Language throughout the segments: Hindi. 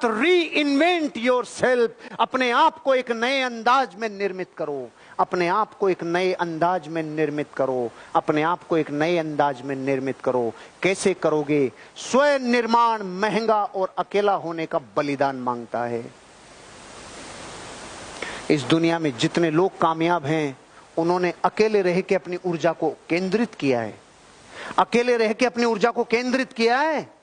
री इन्वेंट योर सेल्फ। अपने आप को एक नए अंदाज में निर्मित करो, अपने आप को एक नए अंदाज में निर्मित करो, अपने आप को एक नए अंदाज में निर्मित करो। कैसे करोगे? स्वयं निर्माण महंगा और अकेला होने का बलिदान मांगता है। इस दुनिया में जितने लोग कामयाब हैं उन्होंने अकेले रह के अपनी ऊर्जा को केंद्रित किया है, अकेले रह के अपनी ऊर्जा को केंद्रित किया है।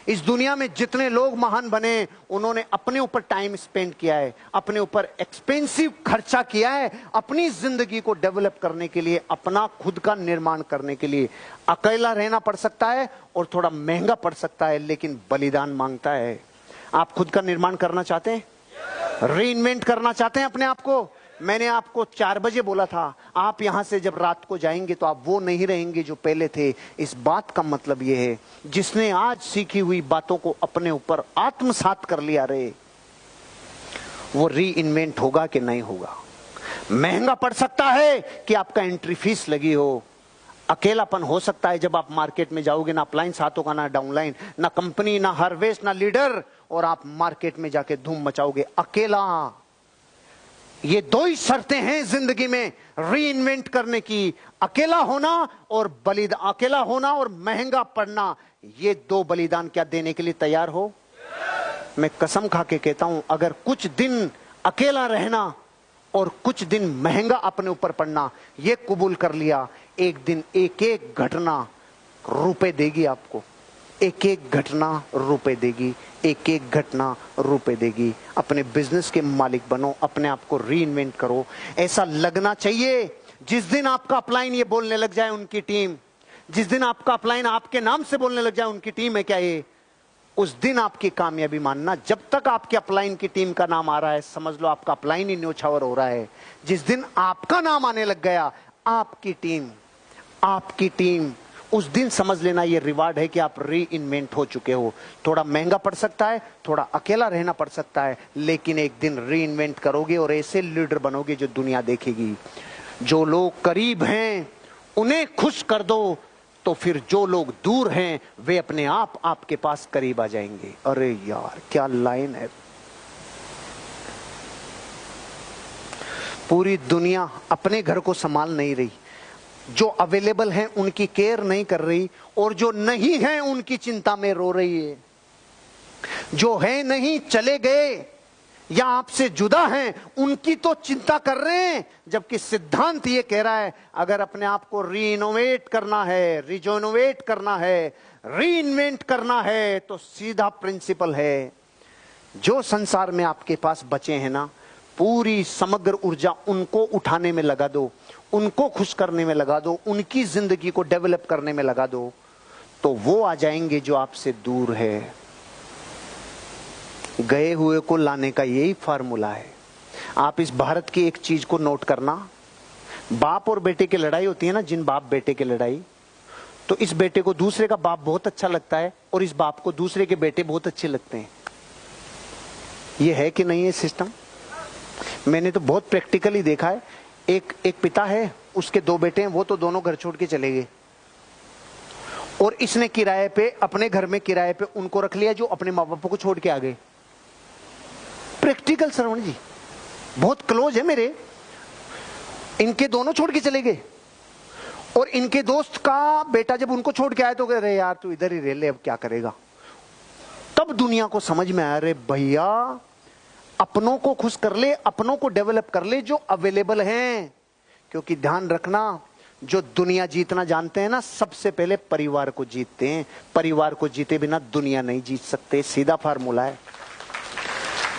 इस दुनिया में जितने लोग महान बने उन्होंने अपने ऊपर टाइम स्पेंड किया है, अपने ऊपर एक्सपेंसिव खर्चा किया है, अपनी जिंदगी को डेवलप करने के लिए, अपना खुद का निर्माण करने के लिए। अकेला रहना पड़ सकता है और थोड़ा महंगा पड़ सकता है, लेकिन बलिदान मांगता है। आप खुद का निर्माण करना चाहते हैं? री इन्वेंट करना चाहते हैं अपने आप को? मैंने आपको 4 बजे बोला था, आप यहां से जब रात को जाएंगे तो आप वो नहीं रहेंगे जो पहले थे। इस बात का मतलब यह है, जिसने आज सीखी हुई बातों को अपने ऊपर आत्मसात कर लिया रे, वो री इन्वेंट होगा कि नहीं होगा? महंगा पड़ सकता है कि आपका एंट्री फीस लगी हो, अकेलापन हो सकता है जब आप मार्केट में जाओगे, ना अपलाइन साथ होगा, ना डाउनलाइन, ना कंपनी, ना हार्वेस्ट, ना लीडर, और आप मार्केट में जाके धूम मचाओगे अकेला। ये 2 ही शर्तें हैं जिंदगी में री इन्वेंट करने की, अकेला होना और बलिदान, अकेला होना और महंगा पड़ना। ये 2 बलिदान क्या देने के लिए तैयार हो? मैं कसम खा के कहता हूं, अगर कुछ दिन अकेला रहना और कुछ दिन महंगा अपने ऊपर पड़ना ये कबूल कर लिया, एक दिन एक एक घटना रुपए देगी आपको, एक एक घटना रुपए देगी, एक एक घटना रुपए देगी। अपने बिजनेस के मालिक बनो, अपने आप को री इन्वेंट करो। ऐसा लगना चाहिए जिस दिन आपका अपलाइन ये बोलने लग जाए उनकी टीम, जिस दिन आपका अपलाइन आपके नाम से बोलने लग जाए उनकी टीम है क्या ये, उस दिन आपकी कामयाबी मानना। जब तक आपके अपलाइन की टीम का नाम आ रहा है समझ लो आपका अपलाइन ही न्योछावर हो रहा है। जिस दिन आपका नाम आने लग गया, आपकी टीम, उस दिन समझ लेना ये रिवार्ड है कि आप री इन्वेंट हो चुके हो। थोड़ा महंगा पड़ सकता है, थोड़ा अकेला रहना पड़ सकता है, लेकिन एक दिन री इन्वेंट करोगे और ऐसे लीडर बनोगे जो दुनिया देखेगी। जो लोग करीब हैं उन्हें खुश कर दो, तो फिर जो लोग दूर हैं वे अपने आप आपके पास करीब आ जाएंगे। अरे यार क्या लाइन है! पूरी दुनिया अपने घर को संभाल नहीं रही, जो अवेलेबल हैं उनकी केयर नहीं कर रही, और जो नहीं है उनकी चिंता में रो रही है। जो है नहीं, चले गए या आपसे जुदा हैं, उनकी तो चिंता कर रहे हैं। जबकि सिद्धांत ये कह रहा है, अगर अपने आप को रीइनोवेट करना है, रिजोनोवेट करना है, री इन्वेंट करना है, तो सीधा प्रिंसिपल है, जो संसार में आपके पास बचे हैं ना, पूरी समग्र ऊर्जा उनको उठाने में लगा दो, उनको खुश करने में लगा दो, उनकी जिंदगी को डेवलप करने में लगा दो, तो वो आ जाएंगे जो आपसे दूर है। गए हुए को लाने का यही फार्मूला है। आप इस भारत की एक चीज को नोट करना, बाप और बेटे की लड़ाई होती है ना, जिन बाप बेटे की लड़ाई, तो इस बेटे को दूसरे का बाप बहुत अच्छा लगता है और इस बाप को दूसरे के बेटे बहुत अच्छे लगते हैं। ये है कि नहीं है सिस्टम? मैंने तो बहुत प्रैक्टिकली देखा है। एक पिता है, उसके 2 बेटे हैं, वो तो दोनों घर छोड़ के चले गए, और इसने किराए पे, अपने घर में किराए पे उनको रख लिया जो अपने माँ बाप को छोड़ के आ गए। प्रैक्टिकल श्रवण जी, बहुत क्लोज है मेरे। इनके दोनों छोड़ के चले गए, और इनके दोस्त का बेटा जब उनको छोड़ के आया तो कह रहे यार तू इधर ही रह ले, अब क्या करेगा। तब दुनिया को समझ में आया, रे भैया अपनों को खुश कर ले, अपनों को डेवलप कर ले जो अवेलेबल हैं। क्योंकि ध्यान रखना, जो दुनिया जीतना जानते हैं ना, सबसे पहले परिवार को जीतते हैं। परिवार को जीते बिना दुनिया नहीं जीत सकते, सीधा फार्मूला है।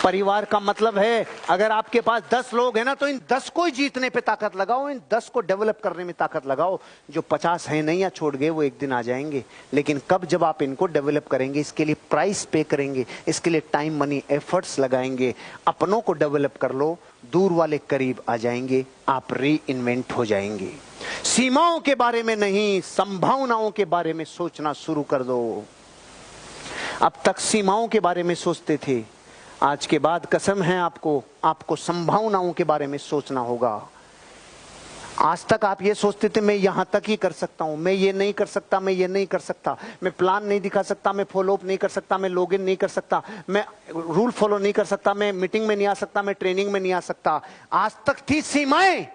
परिवार का मतलब है, अगर आपके पास 10 लोग हैं ना, तो इन 10 को ही जीतने पे ताकत लगाओ, इन 10 को डेवलप करने में ताकत लगाओ। जो 50 हैं नहीं या छोड़ गए, वो एक दिन आ जाएंगे, लेकिन कब? जब आप इनको डेवलप करेंगे, इसके लिए प्राइस पे करेंगे, इसके लिए टाइम, मनी, एफर्ट्स लगाएंगे। अपनों को डेवलप कर लो, दूर वाले करीब आ जाएंगे, आप री इन्वेंट हो जाएंगे। सीमाओं के बारे में नहीं, संभावनाओं के बारे में सोचना शुरू कर दो। अब तक सीमाओं के बारे में सोचते थे, आज के बाद कसम है आपको संभावनाओं के बारे में सोचना होगा। आज तक आप ये सोचते थे मैं यहां तक ही कर सकता हूं, मैं ये नहीं कर सकता, मैं ये नहीं कर सकता, मैं प्लान नहीं दिखा सकता, मैं फॉलो अप नहीं कर सकता, मैं लॉगिन नहीं कर सकता, मैं रूल फॉलो नहीं कर सकता, मैं मीटिंग में नहीं आ सकता, मैं ट्रेनिंग में नहीं आ सकता। आज तक थी सीमाएं।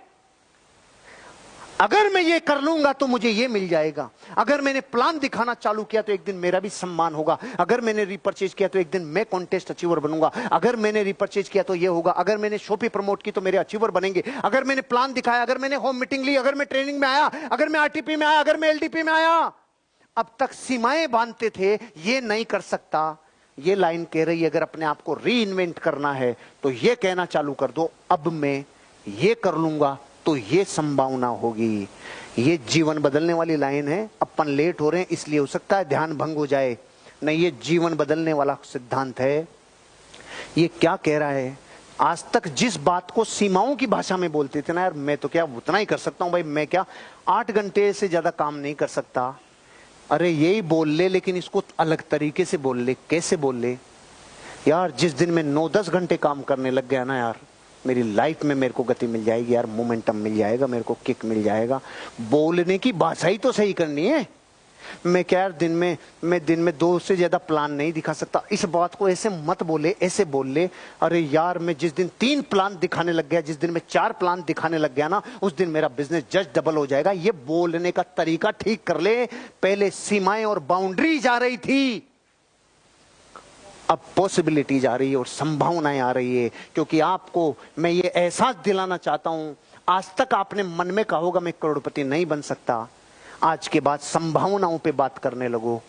अगर मैं ये कर लूंगा तो मुझे ये मिल जाएगा, अगर मैंने प्लान दिखाना चालू किया तो एक दिन मेरा भी सम्मान होगा, अगर मैंने रिपर्चेज किया तो एक दिन मैं कॉन्टेस्ट अचीवर बनूंगा, अगर मैंने रिपर्चेज किया तो ये होगा, अगर मैंने शॉपी प्रमोट की तो मेरे अचीवर बनेंगे, अगर मैंने प्लान दिखाया, अगर मैंने होम मीटिंग ली, अगर मैं ट्रेनिंग में आया, अगर मैं आरटीपी में आया, अगर मैं एलडीपी में आया। अब तक सीमाएं बांधते थे, ये नहीं कर सकता। ये लाइन कह रही है अगर अपने आप को री इन्वेंट करना है तो ये कहना चालू कर दो, अब मैं ये कर लूंगा तो ये संभावना होगी। ये जीवन बदलने वाली लाइन है। अपन लेट हो रहे हैं इसलिए हो सकता है ध्यान भंग हो जाए, नहीं ये जीवन बदलने वाला सिद्धांत है। ये क्या कह रहा है, आज तक जिस बात को सीमाओं की भाषा में बोलते थे ना, यार मैं तो क्या उतना ही कर सकता हूं भाई, मैं क्या 8 घंटे से ज्यादा काम नहीं कर सकता, अरे यही बोल ले लेकिन इसको अलग तरीके से बोल ले। कैसे बोल ले यार, जिस दिन मैं 9-10 घंटे काम करने लग गया ना यार, मेरी लाइफ में मेरे को गति मिल जाएगी यार, मोमेंटम मिल जाएगा, मेरे को किक मिल जाएगा। बोलने की भाषा ही तो सही करनी है। मैं क्या यार दिन में 2 से ज्यादा प्लान नहीं दिखा सकता, इस बात को ऐसे मत बोले, ऐसे बोल ले। अरे यार मैं जिस दिन 3 प्लान दिखाने लग गया, जिस दिन मैं 4 प्लान दिखाने लग गया ना, उस दिन मेरा बिजनेस जस्ट डबल हो जाएगा। ये बोलने का तरीका ठीक कर ले। पहले सीमाएं और बाउंड्री जा रही थी, अब पॉसिबिलिटीज आ रही है और संभावनाएं आ रही है। क्योंकि आपको मैं ये एहसास दिलाना चाहता हूं, आज तक आपने मन में कहा होगा मैं करोड़पति नहीं बन सकता, आज के बाद संभावनाओं पे बात करने लगो।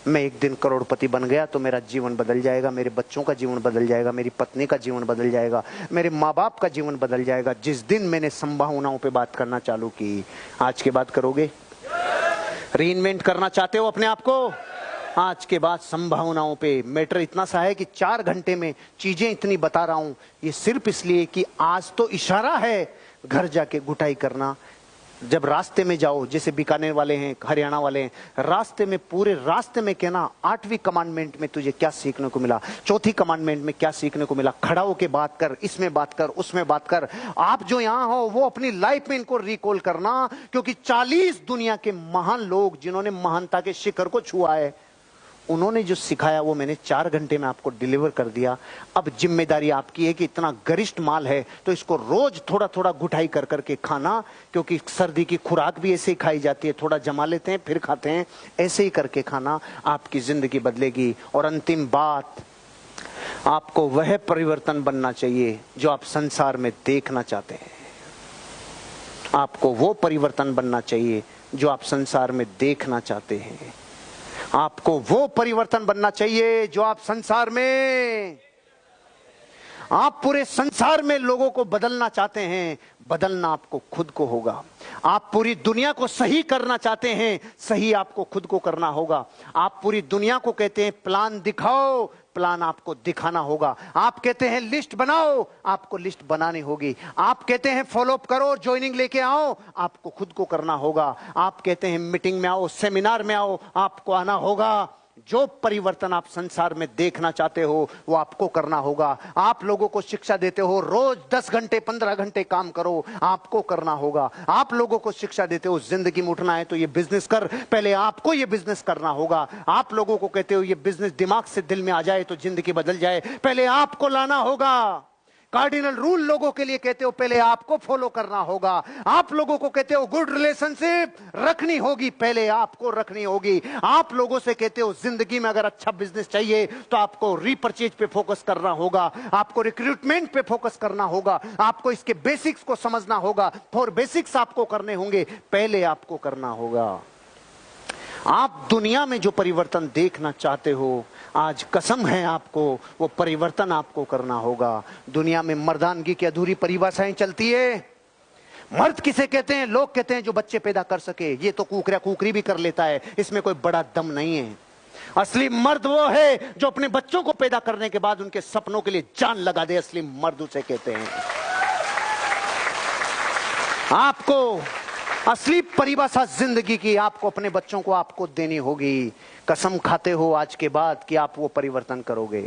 मैं एक दिन करोड़पति बन गया तो मेरा जीवन बदल जाएगा, मेरे बच्चों का जीवन बदल जाएगा, मेरी पत्नी का जीवन बदल जाएगा, मेरे माँ बाप का जीवन बदल जाएगा। जिस दिन मैंने संभावनाओं पे बात करना चालू की, आज के बाद करोगे? रीइन्वेंट करना चाहते हो अपने आप को? आज के बाद संभावनाओं पे। मैटर इतना सा है कि 4 घंटे में चीजें इतनी बता रहा हूं, ये सिर्फ इसलिए कि आज तो इशारा है घर जाके गुटाई करना। जब रास्ते में जाओ, जैसे बीकानेर वाले हैं, हरियाणा वाले हैं, रास्ते में पूरे रास्ते में कहना 8वीं कमांडमेंट में तुझे क्या सीखने को मिला, 4थी कमांडमेंट में क्या सीखने को मिला। खड़ा होके बात कर, इसमें बात कर, उसमें बात कर। आप जो यहां हो वो अपनी लाइफ में इनको रिकॉल करना, क्योंकि 40 दुनिया के महान लोग जिन्होंने महानता के शिखर को छुआ है, उन्होंने जो सिखाया वो मैंने 4 घंटे में आपको डिलीवर कर दिया। अब जिम्मेदारी आपकी है कि इतना गरिष्ठ माल है तो इसको रोज थोड़ा थोड़ा गुठाई कर करके खाना, क्योंकि सर्दी की खुराक भी ऐसे ही खाई जाती है, थोड़ा जमा लेते हैं फिर खाते हैं, ऐसे ही करके खाना, आपकी जिंदगी बदलेगी। और अंतिम बात, आपको वह परिवर्तन बनना चाहिए जो आप संसार में देखना चाहते हैं। आपको वो परिवर्तन बनना चाहिए जो आप संसार में देखना चाहते हैं। आपको वो परिवर्तन बनना चाहिए जो आप संसार में, आप पूरे संसार में लोगों को बदलना चाहते हैं। बदलना आपको खुद को होगा। आप पूरी दुनिया को सही करना चाहते हैं, सही आपको खुद को करना होगा। आप पूरी दुनिया को कहते हैं प्लान दिखाओ, प्लान आपको दिखाना होगा। आप कहते हैं लिस्ट बनाओ, आपको लिस्ट बनानी होगी। आप कहते हैं फॉलो अप करो, ज्वाइनिंग लेके आओ, आपको खुद को करना होगा। आप कहते हैं मीटिंग में आओ, सेमिनार में आओ, आपको आना होगा। जो परिवर्तन आप संसार में देखना चाहते हो वो आपको करना होगा। आप लोगों को शिक्षा देते हो रोज 10 घंटे 15 घंटे काम करो, आपको करना होगा। आप लोगों को शिक्षा देते हो जिंदगी में उठना है तो ये बिजनेस कर, पहले आपको ये बिजनेस करना होगा। आप लोगों को कहते हो ये बिजनेस दिमाग से दिल में आ जाए तो जिंदगी बदल जाए, पहले आपको लाना होगा। कार्डिनल रूल लोगों के लिए कहते हो पहले आपको फॉलो करना होगा। आप लोगों को कहते हो गुड रिलेशनशिप रखनी होगी, पहले आपको रखनी होगी। आप लोगों से कहते हो जिंदगी में अगर अच्छा बिजनेस चाहिए तो आपको रीपरचेज पे फोकस करना होगा, आपको रिक्रूटमेंट पे फोकस करना होगा, आपको इसके बेसिक्स को समझना होगा। 4 बेसिक्स आपको करने होंगे, पहले आपको करना होगा। आप दुनिया में जो परिवर्तन देखना चाहते हो, आज कसम है आपको वो परिवर्तन आपको करना होगा। दुनिया में मर्दानगी की अधूरी परिभाषाएं चलती है। मर्द किसे कहते हैं? लोग कहते हैं जो बच्चे पैदा कर सके। ये तो कुकरा कुकरी भी कर लेता है, इसमें कोई बड़ा दम नहीं है। असली मर्द वो है जो अपने बच्चों को पैदा करने के बाद उनके सपनों के लिए जान लगा दे, असली मर्द उसे कहते हैं। आपको असली परिभाषा जिंदगी की आपको अपने बच्चों को आपको देनी होगी। कसम खाते हो आज के बाद कि आप वो परिवर्तन करोगे।